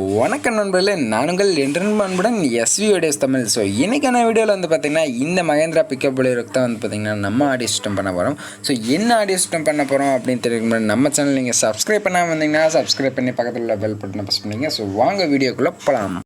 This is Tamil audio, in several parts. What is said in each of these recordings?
வணக்கம் நண்பர்களே, நானுங்கள் என்றும் அன்புடன் S.V.V. ஸோ இன்றைக்கான வீடியோவில் வந்து பார்த்திங்கன்னா இந்த மகேந்திரா பிக்கப் பொலேரோக்கு தான் வந்து பார்த்திங்கன்னா நம்ம ஆடியோ சிஸ்டம் பண்ண போகிறோம். ஸோ என்ன ஆடியோ சிஸ்டம் பண்ண போகிறோம் அப்படின்னு தெரியும். நம்ம சேனல் நீங்கள் சப்ஸ்கிரைப் பண்ணாமல் வந்தீங்கன்னா சப்ஸ்கிரைப் பண்ணி பக்கத்தில் உள்ள பெல் பட்டனை ப்ரெஸ் பண்ணிங்க. ஸோ வாங்க வீடியோக்குள்ளே போகலாம்.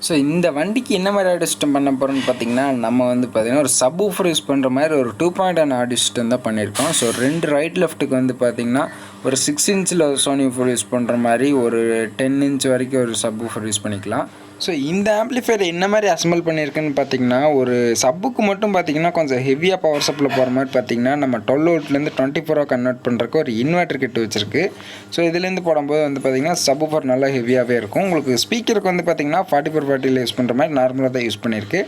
ஸோ இந்த வண்டிக்கு என்ன மாதிரி ஆடியோ சிஸ்டம் பண்ண போகிறோம்னு பார்த்தீங்கன்னா, நம்ம வந்து பார்த்திங்கன்னா ஒரு சப் ஊஃபர் யூஸ் பண்ணுற மாதிரி ஒரு 2.1 ஆடியோ சிஸ்டம் தான் பண்ணியிருக்கோம். ஸோ 2 ரைட் லெஃப்ட்டுக்கு வந்து பார்த்திங்கன்னா ஒரு 6 இன்ச்சில் சோனி ஊஃபர் யூஸ் பண்ணுற மாதிரி ஒரு 10 இன்ச் வரைக்கும் ஒரு சப் ஊஃபர் யூஸ் பண்ணிக்கலாம். ஸோ இந்த ஆம்ப்ளிஃபையர் என்ன மாதிரி அசம்பிள் பண்ணியிருக்குன்னு பார்த்தீங்கன்னா, ஒரு சப்புக்கு மட்டும் பார்த்தீங்கன்னா கொஞ்சம் ஹெவியாக பவர் சப்ளை போகிற மாதிரி பார்த்தீங்கன்னா நம்ம 12 வோல்ட்லேருந்து 24 கன்வெர்ட் பண்ணுறதுக்கு ஒரு இன்வெர்டர் கிட் வச்சிருக்கு. ஸோ இதுலேருந்து போடும்போது வந்து பார்த்திங்கன்னா சப் ஊஃபர் நல்லா ஹெவியாகவே இருக்கும். உங்களுக்கு ஸ்பீக்கருக்கு வந்து பார்த்திங்கன்னா 4440 யூஸ் பண்ணுற மாதிரி நார்மலாக தான் யூஸ் பண்ணியிருக்கு.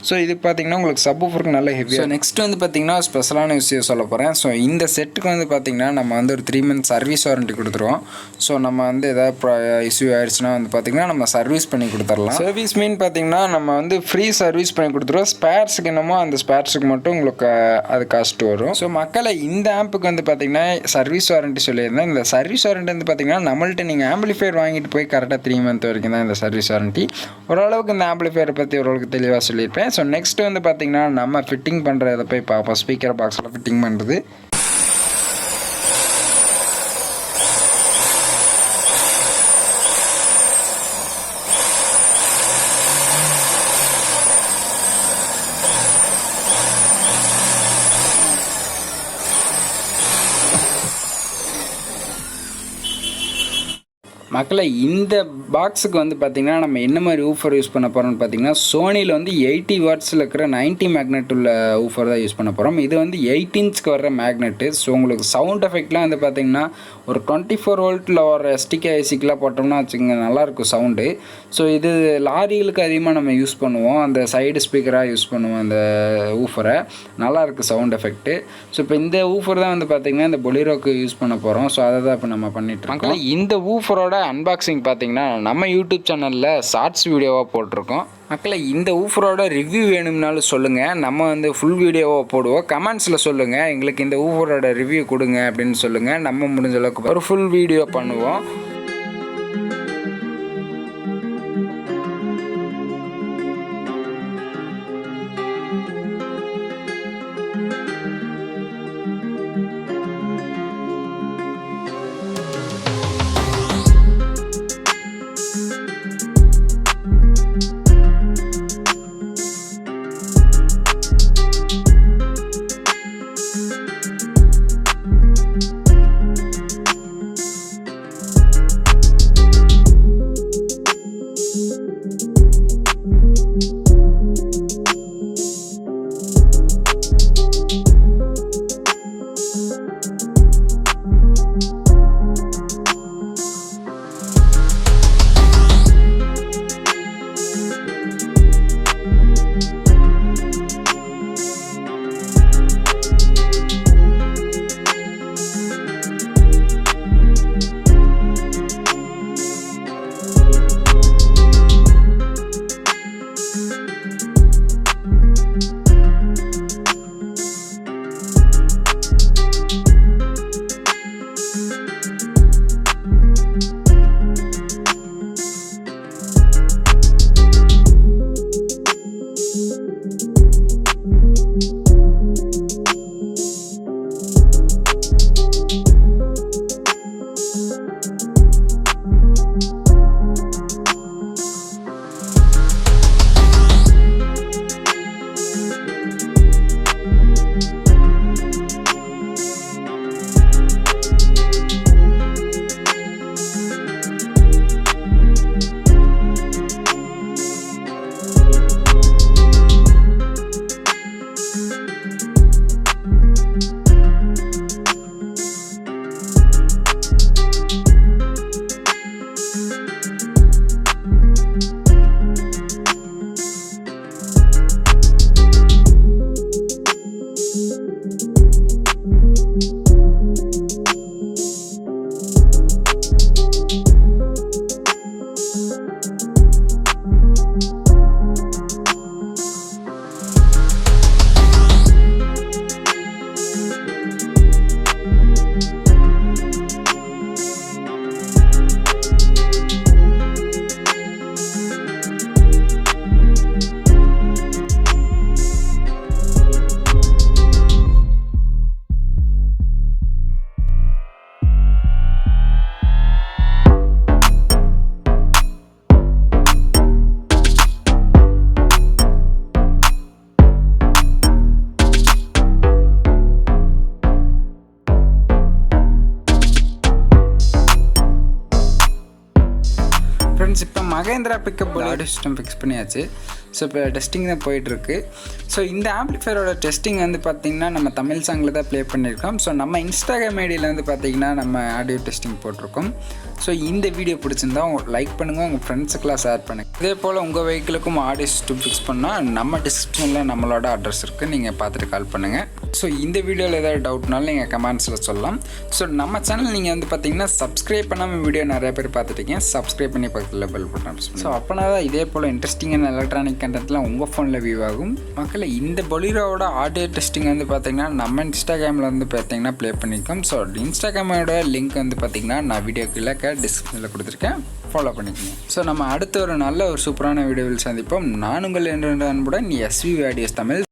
ஸோ இது பார்த்திங்கன்னா உங்களுக்கு சப் ஊஃபருக்கு நல்ல ஹெவியாக. நெக்ஸ்ட் வந்து பார்த்திங்கன்னா ஸ்பெஷலான விஷயம் சொல்ல போகிறேன். ஸோ இந்த செட்டுக்கு வந்து பார்த்திங்கன்னா நம்ம வந்து ஒரு 3 மந்த் சர்வீஸ் வாரண்ட்டி கொடுத்துருவோம். ஸோ நம்ம வந்து எதாவது இஷ்யூ ஆயிடுச்சுன்னா வந்து பார்த்திங்கன்னா நம்ம சர்வீஸ் பண்ணி கொடுத்துடலாம். சர்வீஸ் மீன் பார்த்தீங்கன்னா நம்ம வந்து ஃப்ரீ சர்வீஸ் பண்ணி கொடுத்துருவோம். ஸ்பேர்ஸுக்கு என்னமோ அந்த ஸ்பேர்ஸுக்கு மட்டும் உங்களுக்கு அது காஸ்ட் வரும். ஸோ மக்களை இந்த ஆம்புக்கு வந்து பார்த்தீங்கன்னா சர்வீஸ் வாரண்ட்டி சொல்லியிருந்தேன். இந்த சர்வீஸ் வாரண்ட்டி வந்து பார்த்தீங்கன்னா நம்மள்ட்ட நீங்கள் ஆம்பிளிஃபையர் வாங்கிட்டு போய் கரெக்டாக 3 மந்த் வரைக்கும் தான் இந்த சர்வீஸ் வாரண்ட்டி. ஓரளவுக்கு இந்த ஆம்பிளிஃபையரை பற்றி ஓரளவுக்கு தெளிவாக சொல்லியிருப்பேன். ஸோ நெக்ஸ்ட் வந்து பார்த்தீங்கன்னா நம்ம ஃபிட்டிங் பண்ணுறதை போய் பார்ப்போம். ஸ்பீக்கர் பாக்ஸில் ஃபிட்டிங் பண்ணுறது. மக்களை இந்த பாக்ஸுக்கு வந்து பார்த்திங்கன்னா நம்ம என்ன மாதிரி ஊஃபர் யூஸ் பண்ண போகிறோம்னு பார்த்தீங்கன்னா, சோனியில் வந்து 80 வாட்ஸில் இருக்கிற 90 மேக்னெட் உள்ள ஊஃபர் தான் யூஸ் பண்ண போகிறோம். இது வந்து 8 இன்ச்சுக்கு வர்ற மேக்னெட்டு. ஸோ உங்களுக்கு சவுண்ட் எஃபெக்ட்லாம் வந்து பார்த்திங்கன்னா ஒரு 24 வோல்ட்டில் வர எஸ்டிகே ஐசிக்கெலாம் போட்டோம்னா வச்சுக்கோங்க, நல்லாயிருக்கும் சவுண்டு. ஸோ இது லாரிகளுக்கு அதிகமாக நம்ம யூஸ் பண்ணுவோம். அந்த சைடு ஸ்பீக்கராக யூஸ் பண்ணுவோம் அந்த ஊஃபரை. நல்லாயிருக்கு சவுண்ட் எஃபெக்ட்டு. ஸோ இப்போ இந்த ஊஃபர் தான் வந்து பார்த்திங்கன்னா இந்த பொலிரோக்கு யூஸ் பண்ண போகிறோம். ஸோ அதை தான் இப்போ நம்ம பண்ணிட்டுருக்கோம். இந்த ஊஃபரோட அன்பாக்சிங் பார்த்தீங்கன்னா நம்ம யூடியூப் சேனலில் ஷார்ட்ஸ் வீடியோவாக போட்டிருக்கோம். மக்களை இந்த ஊஃபரோட ரிவ்யூ வேணும்னாலும் சொல்லுங்கள், நம்ம வந்து ஃபுல் வீடியோவாக போடுவோம். கமெண்ட்ஸில் சொல்லுங்கள், எங்களுக்கு இந்த ஊஃபரோட ரிவ்யூ கொடுங்க அப்படின்னு சொல்லுங்கள். நம்ம முடிஞ்ச அளவுக்கு ஒரு ஃபுல் வீடியோ பண்ணுவோம். ஃப்ரெண்ட்ஸ் இப்போ Mahindra pickup audio system fix பண்ணியாச்சு. ஸோ இப்போ டெஸ்டிங் தான் போயிட்டுருக்கு. ஸோ இந்த ஆம்ப்ளிஃபையரோட டெஸ்டிங் வந்து பார்த்திங்கன்னா நம்ம தமிழ் சாங்கில் தான் ப்ளே பண்ணியிருக்கோம். ஸோ நம்ம இன்ஸ்டாகிராம் ஐடியில் வந்து பார்த்திங்கன்னா நம்ம ஆடியோ டெஸ்டிங் போட்டிருக்கோம். ஸோ இந்த வீடியோ பிடிச்சிருந்தா லைக் பண்ணுங்கள், உங்கள் ஃப்ரெண்ட்ஸுக்கெலாம் ஷேர் பண்ணுங்கள். இதே போல் உங்கள் வெஹிக்கிளுக்கும் ஆடியோ சிஸ்டம் ஃபிக்ஸ் பண்ணால் நம்ம டிஸ்கிரிப்ஷனில் நம்மளோட அட்ரஸ் இருக்குது, நீங்கள் பார்த்துட்டு கால் பண்ணுங்கள். ஸோ இந்த வீடியோவில் ஏதாவது டவுட்னாலும் நீங்கள் கமெண்ட்ஸில் சொல்லலாம். ஸோ நம்ம சேனல் நீங்கள் வந்து பார்த்திங்கன்னா சப்ஸ்கிரைப் பண்ணாமல் வீடியோ நிறைய பேர் பார்த்துட்டீங்க, சப்ஸ்கிரைப் பண்ணி பக்கத்தில் பெல் பட்டன். ஸோ அப்போனா தான் இதே போல் இன்ட்ரெஸ்டிங்கான எலக்ட்ரானிக் கண்டென்ட்லாம் உங்கள் ஃபோனில் வியூ ஆகும். மக்களை இந்த பொலிரோவோட ஆடியோ டெஸ்டிங் வந்து பார்த்திங்கன்னா நம்ம இன்ஸ்டாகிராமில் வந்து பார்த்திங்கன்னா ப்ளே பண்ணியிருக்கோம். ஸோ இன்ஸ்டாகிராமோட லிங்க் வந்து பார்த்திங்கன்னா நான் வீடியோ கீழே டிஸ்கிரிப்ஷனில் கொடுத்துருக்கேன், ஃபாலோ பண்ணிக்கோங்க. ஸோ நம்ம அடுத்த ஒரு நல்ல ஒரு சூப்பரான வீடியோவில் சந்திப்போம். நான் உங்கள் அன்புடன் SVV ஆடியோஸ் தமிழ்.